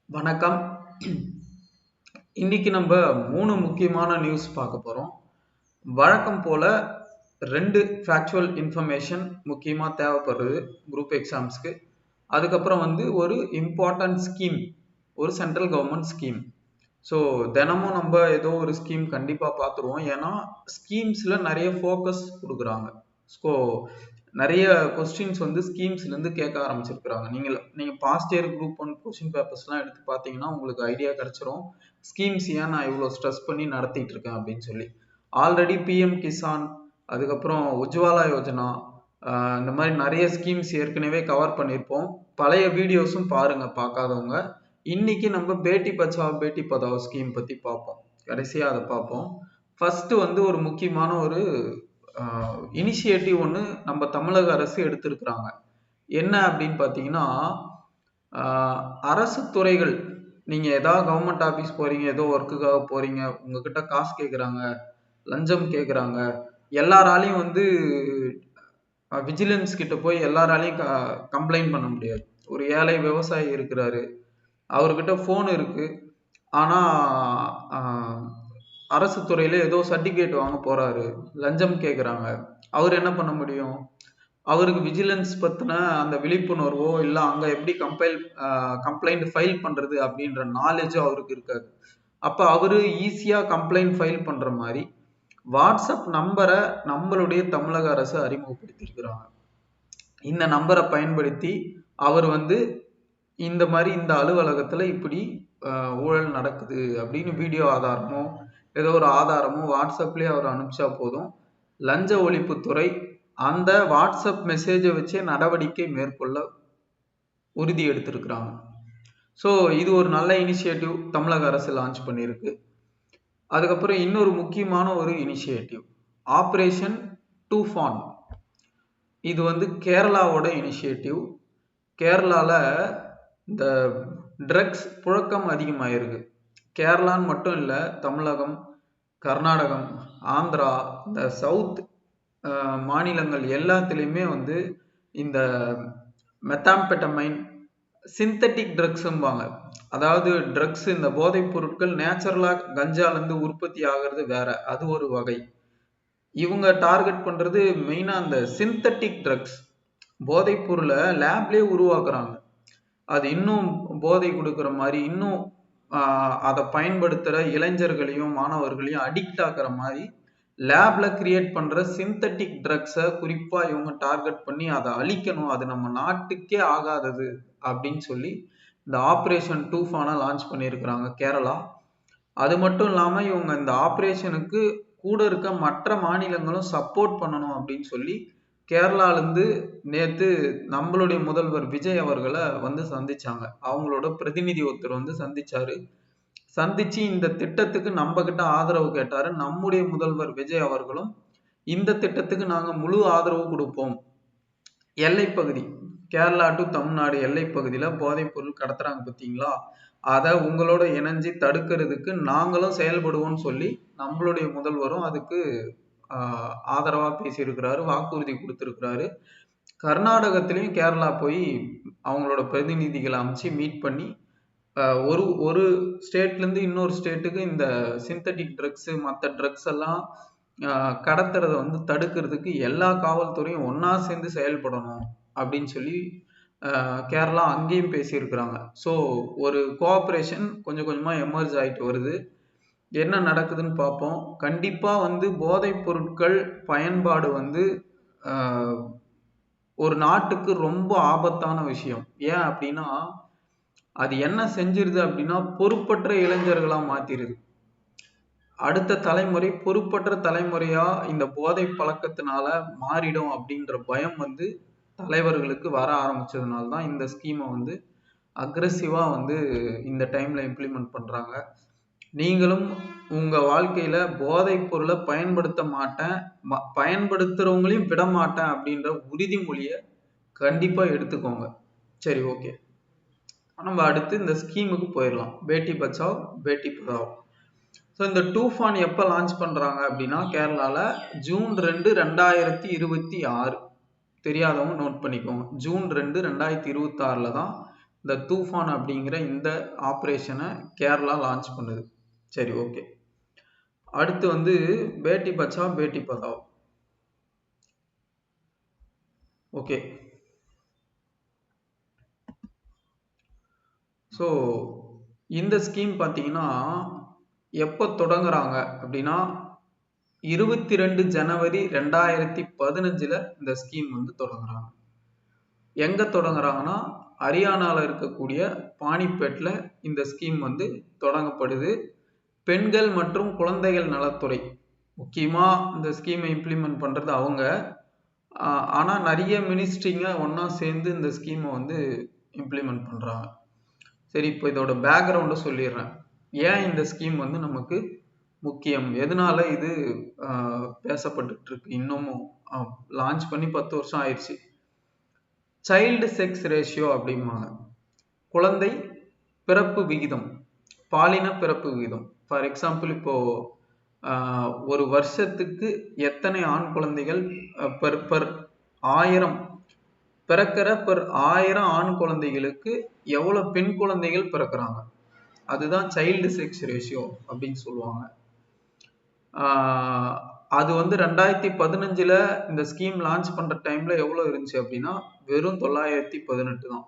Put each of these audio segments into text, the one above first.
வணக்கம். இன்னைக்கு நம்ம 3 முக்கியமான நியூஸ் பார்க்க போறோம். வழக்கம் போல 2 ஃபேக்சுவல் இன்ஃபர்மேஷன் முக்கியமா தேவைப்படுறது குரூப் எக்ஸாம்ஸ்க்கு. அதுக்கப்புறம் ஒரு இம்பார்ட்டன்ட் ஸ்கீம், ஒரு சென்ட்ரல் கவர்மெண்ட் ஸ்கீம். ஸோ தினமும் நம்ம ஏதோ ஒரு ஸ்கீம் கண்டிப்பாக பார்த்துருவோம். ஏன்னா ஸ்கீம்ஸில் நிறைய ஃபோக்கஸ் கொடுக்குறாங்க. ஸோ நிறைய கொஸ்டின்ஸ் ஸ்கீம்ஸ்லேருந்து கேட்க ஆரம்பிச்சிருக்கிறாங்க. நீங்கள் பாஸ்ட் இயர் குரூப் 1 கொஸ்டின் பேப்பர்ஸ்லாம் எடுத்து பார்த்தீங்கன்னா உங்களுக்கு ஐடியா கிடச்சிரும். ஸ்கீம்ஸ் ஏன் நான் இவ்வளோ ஸ்ட்ரெஸ் பண்ணி நடத்திட்டு இருக்கேன் அப்படின்னு சொல்லி. ஆல்ரெடி பிஎம் கிசான், அதுக்கப்புறம் உஜ்வாலா யோஜனா, இந்த மாதிரி நிறைய ஸ்கீம்ஸ் ஏற்கனவே கவர் பண்ணியிருப்போம். பழைய வீடியோஸும் பாருங்கள் பார்க்காதவங்க. இன்னைக்கு நம்ம பேட்டி பச்சாவ் பேட்டி பதாவ் ஸ்கீம் பற்றி பார்ப்போம். கடைசியாக அதை பார்ப்போம். ஃபர்ஸ்ட் ஒரு முக்கியமான ஒரு இனிஷியேட்டிவ் ஒன்று நம்ம தமிழக அரசு எடுத்திருக்கிறாங்க. என்ன அப்படின்னு பார்த்தீங்கன்னா, அரசு துறைகள், நீங்கள் ஏதாவது கவர்மெண்ட் ஆஃபீஸ் போகிறீங்க, ஏதோ ஒர்க்குக்காக போகிறீங்க, உங்ககிட்ட காசு கேட்குறாங்க, லஞ்சம் கேட்குறாங்க, எல்லாராலையும் விஜிலன்ஸ் கிட்ட போய் எல்லாராலையும் கம்ப்ளைண்ட் பண்ண முடியாது. ஒரு ஏழை விவசாயி இருக்கிறாரு, அவர்கிட்ட ஃபோன் இருக்கு, ஆனால் அரசு துறையில ஏதோ சர்டிஃபிகேட் வாங்க போறாரு, லஞ்சம் கேட்குறாங்க, அவர் என்ன பண்ண முடியும்? அவருக்கு விஜிலன்ஸ் பத்தின அந்த விழிப்புணர்வோ இல்லை அங்க எப்படி கம்ப்ளைண்ட் ஃபைல் பண்றது அப்படின்ற நாலேஜோ அவருக்கு இருக்காது. அப்ப அவரு ஈஸியா கம்ப்ளைண்ட் ஃபைல் பண்ற மாதிரி வாட்ஸ்அப் நம்பரை நம்மளுடைய தமிழக அரசு அறிமுகப்படுத்தி இருக்கிறாங்க. இந்த நம்பரை பயன்படுத்தி அவர் இந்த மாதிரி இந்த அலுவலகத்துல இப்படி ஊழல் நடக்குது அப்படின்னு வீடியோ ஆதாரமோ ஏதோ ஒரு ஆதாரமோ வாட்ஸ்அப்லேயே அவர் அனுப்பிச்சா போதும், லஞ்ச ஒழிப்புத்துறை அந்த வாட்ஸ்அப் மெசேஜை வச்சே நடவடிக்கை மேற்கொள்ள உறுதி எடுத்திருக்கிறாங்க. ஸோ இது ஒரு நல்ல இனிஷியேட்டிவ் தமிழக அரசு லான்ச் பண்ணியிருக்கு. அதுக்கப்புறம் இன்னொரு முக்கியமான ஒரு இனிஷியேட்டிவ் ஆப்ரேஷன் டூஃபான். இது கேரளாவோட இனிஷியேட்டிவ். கேரளால இந்த ட்ரக்ஸ் புழக்கம் அதிகமாயிருக்கு. கேரளான்னு மட்டும் இல்லை, தமிழகம், கர்நாடகம், ஆந்திரா, இந்த சவுத் மாநிலங்கள் எல்லாத்துலேயுமே இந்த மெத்தாம்பெட்டமைன், சிந்தட்டிக் ட்ரக்ஸும்பாங்க. அதாவது ட்ரக்ஸ், இந்த போதைப் பொருட்கள் நேச்சுரலாக கஞ்சாலேருந்து உற்பத்தி ஆகிறது வேற, அது ஒரு வகை. இவங்க டார்கெட் பண்ணுறது மெயினாக அந்த சிந்தட்டிக் ட்ரக்ஸ். போதைப் பொருளை லேப்லேயே உருவாக்குறாங்க. அது இன்னும் போதை கொடுக்குற மாதிரி, இன்னும் அதை பயன்படுத்துகிற இளைஞர்களையும் மாணவர்களையும் அடிக்ட் ஆக்குற மாதிரி லேப்ல கிரியேட் பண்ற சிந்தட்டிக் ட்ரக்ஸை குறிப்பா இவங்க டார்கெட் பண்ணி அதை அழிக்கணும், அது நம்ம நாட்டுக்கே ஆகாதது அப்படின்னு சொல்லி இந்த ஆப்ரேஷன் டூஃபானை லான்ச் பண்ணியிருக்கிறாங்க கேரளா. அது மட்டும் இல்லாம இவங்க இந்த ஆப்ரேஷனுக்கு கூட இருக்க மற்ற மாநிலங்களும் சப்போர்ட் பண்ணணும் அப்படின்னு சொல்லி கேரளாலேருந்து நேற்று நம்மளுடைய முதல்வர் விஜய் அவர்களை சந்திச்சாங்க. அவங்களோட பிரதிநிதி ஒருத்தர் சந்திச்சாரு. சந்திச்சு இந்த திட்டத்துக்கு நம்ம கிட்ட ஆதரவு கேட்டாரு. நம்முடைய முதல்வர் விஜய் அவர்களும் இந்த திட்டத்துக்கு நாங்க முழு ஆதரவு கொடுப்போம், எல்லைப்பகுதி கேரளா டு தமிழ்நாடு எல்லை பகுதியில போதைப் பொருள் கடத்துறாங்க பார்த்தீங்களா, அதை உங்களோட இணைஞ்சு தடுக்கிறதுக்கு நாங்களும் செயல்படுவோம்னு சொல்லி நம்மளுடைய முதல்வரும் அதுக்கு ஆதரவா பேசியிருக்கிறாரு, வாக்குறுதி கொடுத்திருக்கிறாரு. கர்நாடகத்திலையும் கேரளா போய் அவங்களோட பிரதிநிதிகளை அமைச்சு மீட் பண்ணி ஒரு ஸ்டேட்லேருந்து இன்னொரு ஸ்டேட்டுக்கு இந்த சிந்தட்டிக் ட்ரக்ஸு மற்ற ட்ரக்ஸ் எல்லாம் கடத்துறதை தடுக்கிறதுக்கு எல்லா காவல்துறையும் ஒன்றா சேர்ந்து செயல்படணும் அப்படின்னு சொல்லி கேரளா அங்கேயும் பேசியிருக்கிறாங்க. ஸோ ஒரு கோஆப்ரேஷன் கொஞ்சம் கொஞ்சமாக எமர்ஜ் ஆகிட்டு வருது. என்ன நடக்குதுன்னு பார்ப்போம். கண்டிப்பாக போதைப் பொருட்கள் பயன்பாடு ஒரு நாட்டுக்கு ரொம்ப ஆபத்தான விஷயம். ஏன் அப்படின்னா அது என்ன செஞ்சிருது அப்படின்னா பொறுப்பற்ற இளைஞர்களா மாத்திருது. அடுத்த தலைமுறை பொறுப்பற்ற தலைமுறையா இந்த போதை பழக்கத்தினால மாறிடும் அப்படின்ற பயம் தலைவர்களுக்கு வர ஆரம்பிச்சதுனால தான் இந்த ஸ்கீமை அக்ரெசிவா இந்த டைம்ல இம்ப்ளிமெண்ட் பண்றாங்க. நீங்களும் உங்க வாழ்க்கையில போதைப் பொருளை பயன்படுத்த மாட்டேன், பயன்படுத்துறவங்களையும் விட மாட்டேன் அப்படின்ற உறுதிமொழியை கண்டிப்பா எடுத்துக்கோங்க. சரி, ஓகே, நம்ம அடுத்து இந்த ஸ்கீமுக்கு போயிடலாம். பேட்டி பச்சாவ் பேட்டி பதாவ். ஸோ இந்த டூஃபான் எப்போ லான்ச் பண்ணுறாங்க அப்படின்னா கேரளாவில் ஜூன் 2, 2026. தெரியாதவங்க நோட் பண்ணிக்கோங்க. ஜூன் 2, 2026 தான் இந்த தூஃபான் அப்படிங்கிற இந்த ஆப்ரேஷனை கேரளா லான்ச் பண்ணுது. சரி, ஓகே. அடுத்து வந்து பேட்டி பச்சாவ் பேட்டி பதாவ். ஓகே. ஸோ இந்த ஸ்கீம் பார்த்தீங்கன்னா எப்போ தொடங்குறாங்க அப்படின்னா 22 ஜனவரி 2015 இந்த ஸ்கீம் வந்து தொடங்குறாங்க. எங்க தொடங்குறாங்கன்னா ஹரியானாவில் இருக்கக்கூடிய பானிப்பேட்டில் இந்த ஸ்கீம் வந்து தொடங்கப்படுது. பெண்கள் மற்றும் குழந்தைகள் நலத்துறை முக்கியமாக இந்த ஸ்கீமை இம்ப்ளிமெண்ட் பண்ணுறது அவங்க. ஆனால் நிறைய மினிஸ்ட்ரிங்க ஒன்றா சேர்ந்து இந்த ஸ்கீமை வந்து இம்ப்ளிமெண்ட் பண்ணுறாங்க. சரி, இப்போ இதோட பேக்ரவுண்டை சொல்லிடுறேன். ஏன் இந்த ஸ்கீம் வந்து நமக்கு முக்கியம், எதனால இது பேசப்பட்டு இருக்கு, இன்னமும் லான்ச் பண்ணி 10 வருஷம் ஆயிடுச்சு. சைல்டு செக்ஸ் ரேஷியோ அப்படிம்பாங்க. குழந்தை பிறப்பு விகிதம், பாலின பிறப்பு விகிதம். ஃபார் எக்ஸாம்பிள், இப்போ ஒரு வருஷத்துக்கு எத்தனை ஆண் குழந்தைகள் பெர் 1000 பிறக்கிற பெர் 1000 ஆண் குழந்தைகளுக்கு எவ்வளவு பெண் குழந்தைகள் பிறக்கிறாங்க, அதுதான் சைல்டு செக்ஸ் ரேஷியோ அப்படின்னு சொல்லுவாங்க. அது வந்து 2015 இந்த ஸ்கீம் லான்ச் பண்ற டைம்ல எவ்வளவு இருந்துச்சு அப்படின்னா வெறும் 918 தான்.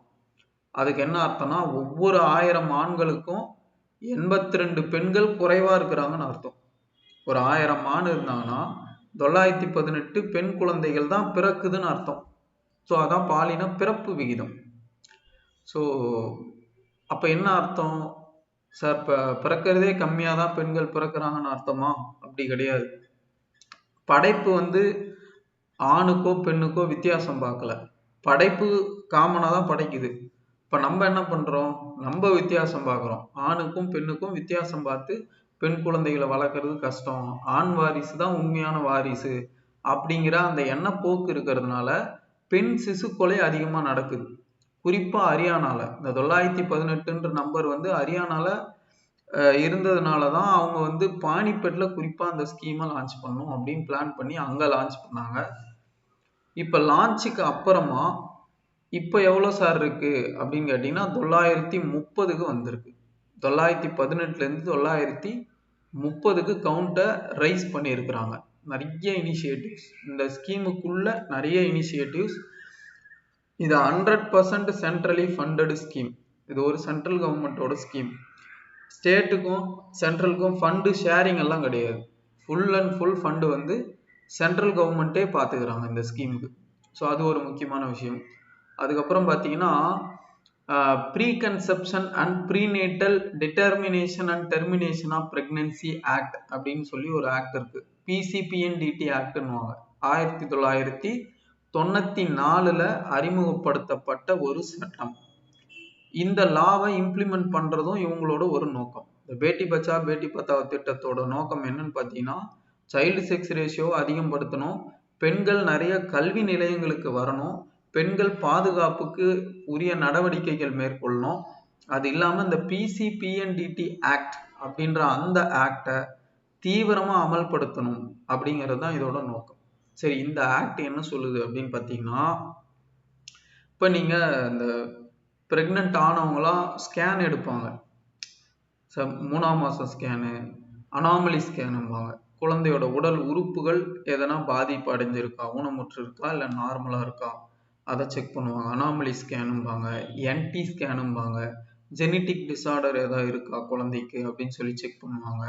அதுக்கு என்ன அர்த்தம்னா ஒவ்வொரு 1000 ஆண்களுக்கும் 82 பெண்கள் குறைவா இருக்கிறாங்கன்னு அர்த்தம். ஒரு 1000 ஆண் இருந்தாங்கன்னா 918 பெண் குழந்தைகள் தான் பிறக்குதுன்னு அர்த்தம். ஸோ அதான் பாலின பிறப்பு விகிதம். ஸோ அப்ப என்ன அர்த்தம் சார்? பிறக்கிறதே கம்மியாக தான் பெண்கள் பிறக்கிறாங்கன்னு அர்த்தமா? அப்படி கிடையாது. படைப்பு வந்து ஆணுக்கோ பெண்ணுக்கோ வித்தியாசம் பார்க்கல. படைப்பு காமனாக தான் படைக்குது. இப்போ நம்ம என்ன பண்ணுறோம், நம்ம வித்தியாசம் பார்க்குறோம். ஆணுக்கும் பெண்ணுக்கும் வித்தியாசம் பார்த்து பெண் குழந்தைகளை வளர்க்குறது கஷ்டம், ஆண் வாரிசு தான் உண்மையான வாரிசு அப்படிங்கிற அந்த எண்ணப்போக்கு இருக்கிறதுனால பெண் சிசு கொலை அதிகமாக நடக்குது. குறிப்பாக ஹரியானாவில் இந்த 918 நம்பர் வந்து ஹரியானாவில் இருந்ததுனால தான் அவங்க வந்து பானிப்பேட்டில் குறிப்பாக அந்த ஸ்கீமை லான்ச் பண்ணணும் அப்படின்னு பிளான் பண்ணி அங்கே லான்ச் பண்ணாங்க. இப்போ லான்ச்சுக்கு அப்புறமா இப்போ எவ்வளோ சார் இருக்கு அப்படின்னு கேட்டிங்கன்னா 930க்கு வந்திருக்கு. 918லேருந்து 930க்கு கவுண்டை ரைஸ் பண்ணியிருக்கிறாங்க. நிறைய இனிஷியேட்டிவ்ஸ் இந்த ஸ்கீமுக்குள்ள, நிறைய இனிஷியேட்டிவ்ஸ். இது 100% சென்ட்ரலி ஃபண்டடு ஸ்கீம். இது ஒரு சென்ட்ரல் கவர்மெண்ட்டோட ஸ்கீம். ஸ்டேட்டுக்கும் சென்ட்ரலுக்கும் ஃபண்டு ஷேரிங் எல்லாம் கிடையாது. ஃபுல் அண்ட் ஃபுல் ஃபண்டு வந்து சென்ட்ரல் கவர்மெண்ட்டே பார்த்துக்கிறாங்க இந்த ஸ்கீமுக்கு. ஸோ அது ஒரு முக்கியமான விஷயம். அதுக்கப்புறம் பார்த்தீங்கன்னா pre conception and prenatal determination and termination of pregnancy act அப்படின்னு சொல்லி ஒரு ஆக்ட் இருக்கு. PCPNDT ஆக்ட்னுவாங்க. 1994 அறிமுகப்படுத்தப்பட்ட ஒரு சட்டம். இந்த லாவை இம்ப்ளிமெண்ட் பண்றதும் இவங்களோட ஒரு நோக்கம். இந்த பேட்டி பச்சா பேட்டி பத்தாவ் திட்டத்தோட நோக்கம் என்னன்னு பார்த்தீங்கன்னா சைல்டு செக்ஸ் ரேஷியோ அதிகப்படுத்தணும், பெண்கள் நிறைய கல்வி நிலையங்களுக்கு வரணும், பெண்கள் பாதுகாப்புக்கு உரிய நடவடிக்கைகள் மேற்கொள்ளணும். அது இல்லாமல் இந்த PCPNDT ஆக்ட் அப்படின்ற அந்த ஆக்டை தீவிரமா அமல்படுத்தணும் அப்படிங்கிறது தான் இதோட நோக்கம். சரி, இந்த ஆக்ட் என்ன சொல்லுது அப்படின்னு பார்த்தீங்கன்னா, இப்போ நீங்க இந்த பிரெக்னென்ட் ஆனவங்களாம் ஸ்கேன் எடுப்பாங்க. 3ஆம் மாசம் ஸ்கேனு, அனாமலி ஸ்கேனும்பாங்க. குழந்தையோட உடல் உறுப்புகள் எதனா பாதிப்பு அடைஞ்சிருக்கா, ஊனமுற்று இருக்கா, இல்லை நார்மலா இருக்கா, அதை செக் பண்ணுவாங்க. அனாமலி ஸ்கேனும்பாங்க, NT ஸ்கேனும்பாங்க. ஜெனட்டிக் டிசார்டர் ஏதாவது இருக்கா குழந்தைக்கு அப்படின்னு சொல்லி செக் பண்ணுவாங்க.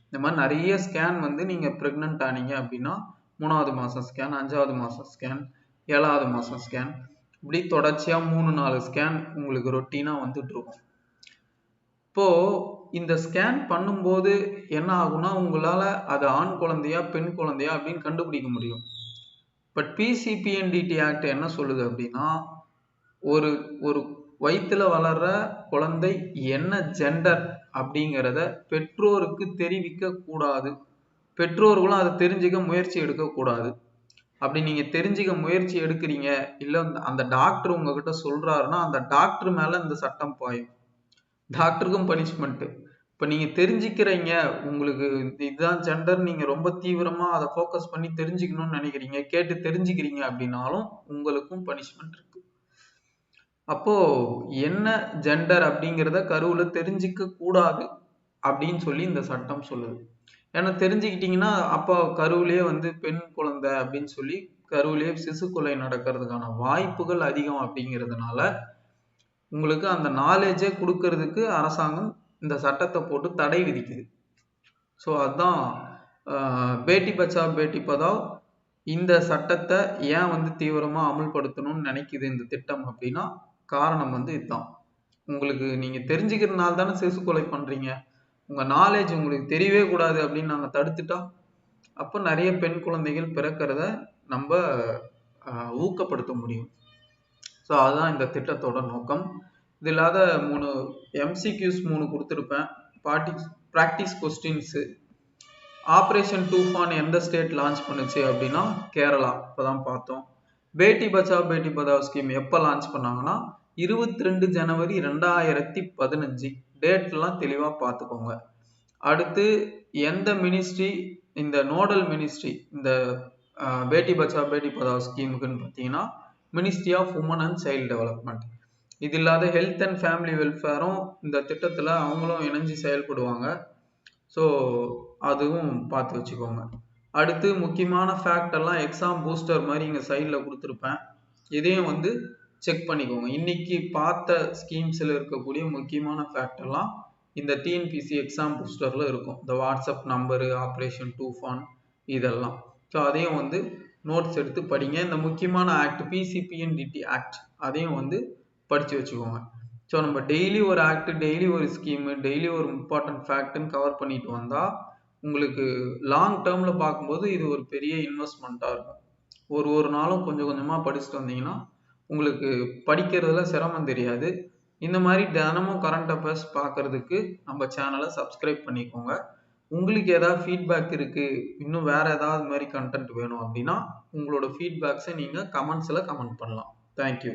இந்த மாதிரி நிறைய ஸ்கேன் வந்து நீங்க பிரெக்னென்ட் ஆனீங்க அப்படின்னா 3ஆவது மாசம் ஸ்கேன், 5ஆவது மாசம் ஸ்கேன், 7ஆவது மாசம் ஸ்கேன், இப்படி தொடர்ச்சியா 3-4 ஸ்கேன் உங்களுக்கு ரொட்டீனா வந்துட்டு இருக்கும். இப்போ இந்த ஸ்கேன் பண்ணும்போது என்ன ஆகும்னா உங்களால அது ஆண் குழந்தையா பெண் குழந்தையா அப்படின்னு கண்டுபிடிக்க முடியும். பட் PCPNDT ஆக்ட் என்ன சொல்லுது அப்படின்னா ஒரு ஒரு வயிற்றுல வளர்ற குழந்தை என்ன ஜெண்டர் அப்படிங்கிறத பெற்றோருக்கு தெரிவிக்க கூடாது. பெற்றோர்களும் அதை தெரிஞ்சுக்க முயற்சி எடுக்க கூடாது. அப்படி நீங்க தெரிஞ்சுக்க முயற்சி எடுக்கிறீங்க, இல்ல அந்த டாக்டர் உங்ககிட்ட சொல்றாருன்னா அந்த டாக்டர் மேல இந்த சட்டம் பாயும். டாக்டருக்கும் பனிஷ்மெண்ட். இப்ப நீங்க தெரிஞ்சுக்கிறீங்க, உங்களுக்கு இதுதான் ஜெண்டர், நீங்க ரொம்ப தீவிரமா அதை ஃபோக்கஸ் பண்ணி தெரிஞ்சுக்கணும்னு நினைக்கிறீங்க, கேட்டு தெரிஞ்சுக்கிறீங்க அப்படின்னாலும் உங்களுக்கும் பனிஷ்மெண்ட் இருக்கு. அப்போ என்ன ஜெண்டர் அப்படிங்கிறத கருவுல தெரிஞ்சிக்க கூடாது அப்படின்னு சொல்லி இந்த சட்டம் சொல்லுது. ஏன்னா தெரிஞ்சுக்கிட்டீங்கன்னா அப்போ கருவிலேயே வந்து பெண் குழந்தை அப்படின்னு சொல்லி கருவிலேயே சிசு கொலை நடக்கிறதுக்கான வாய்ப்புகள் அதிகம் அப்படிங்கிறதுனால உங்களுக்கு அந்த நாலேஜே கொடுக்கறதுக்கு அரசாங்கம் இந்த சட்டத்தை போட்டு தடை விதிக்குது. ஸோ அதுதான் பேட்டி பச்சாவ் பேட்டி பதாவ் இந்த சட்டத்தை ஏன் வந்து தீவிரமா அமுல்படுத்தணும்னு நினைக்குது இந்த திட்டம் அப்படின்னா காரணம் வந்து இதுதான். உங்களுக்கு நீங்க தெரிஞ்சுக்கிறதுனால தானே சிசு கொலை பண்றீங்க. உங்க நாலேஜ் உங்களுக்கு தெரியவே கூடாது அப்படின்னு நாங்க தடுத்துட்டா அப்போ நிறைய பெண் குழந்தைகள் பிறக்கிறத நம்ம ஊக்கப்படுத்த முடியும். ஸோ அதுதான் இந்த திட்டத்தோட நோக்கம். இது இல்லாத 3 எம்சிக்யூஸ் 3 கொடுத்துருப்பேன். Practice questions. ஆப்ரேஷன் டூஃபான் எந்த ஸ்டேட் லான்ச் பண்ணுச்சு அப்படின்னா கேரளா. இப்போதான் பார்த்தோம். பேட்டி பச்சாவ் பேட்டி பதாவ் ஸ்கீம் எப்போ லான்ச் பண்ணாங்கன்னா 22 ஜனவரி 2015. டேட்லாம் தெளிவாக பார்த்துக்கோங்க. அடுத்து எந்த மினிஸ்ட்ரி இந்த நோடல் மினிஸ்ட்ரி இந்த பேட்டி பச்சாவ் பேட்டி பதாவ் ஸ்கீமுக்குன்னு பார்த்தீங்கன்னா ministry of women and child development. இது இல்லாத ஹெல்த் அண்ட் ஃபேமிலி வெல்ஃபேரும் இந்த திட்டத்தில் அவங்களும் இணைஞ்சு செயல்படுவாங்க. ஸோ அதுவும் பார்த்து வச்சுக்கோங்க. அடுத்து முக்கியமான ஃபேக்ட் எல்லாம் எக்ஸாம் பூஸ்டர் மாதிரி இங்கே சைடில் கொடுத்துருப்பேன். இதையும் வந்து செக் பண்ணிக்கோங்க. இன்னைக்கு பார்த்த ஸ்கீம்ஸில் இருக்கக்கூடிய முக்கியமான ஃபேக்ட் எல்லாம் இந்த டிஎன்பிசி எக்ஸாம் பூஸ்டரில் இருக்கும். இந்த வாட்ஸ்அப் நம்பரு, ஆப்ரேஷன் டூஃபான் இதெல்லாம். ஸோ அதையும் வந்து நோட்ஸ் எடுத்து படிங்க. இந்த முக்கியமான ஆக்ட் பிசிபிஎன்டிடி ஆக்ட் அதையும் வந்து படித்து வச்சுக்கோங்க. ஸோ நம்ம டெய்லி ஒரு ஆக்ட், டெய்லி ஒரு ஸ்கீமு, டெய்லி ஒரு இம்பார்ட்டன்ட் ஃபேக்ட்னு கவர் பண்ணிட்டு வந்தால் உங்களுக்கு லாங் டேர்மில் பார்க்கும்போது இது ஒரு பெரிய இன்வெஸ்ட்மெண்ட்டாக இருக்கும். ஒரு நாளும் கொஞ்சம் கொஞ்சமாக படிச்சுட்டு வந்தீங்கன்னா உங்களுக்கு படிக்கிறதுல சிரமம் தெரியாது. இந்த மாதிரி தினமும் கரண்ட் அஃபேர்ஸ் பார்க்கறதுக்கு நம்ம சேனலை சப்ஸ்கிரைப் பண்ணிக்கோங்க. உங்களுக்கு ஏதாவது ஃபீட்பேக் இருக்குது, இன்னும் வேறு ஏதாவது மாதிரி கண்டென்ட் வேணும் அப்படின்னா உங்களோட ஃபீட்பேக்ஸை நீங்கள் கமெண்ட்ஸில் கமெண்ட் பண்ணலாம். தேங்க்யூ.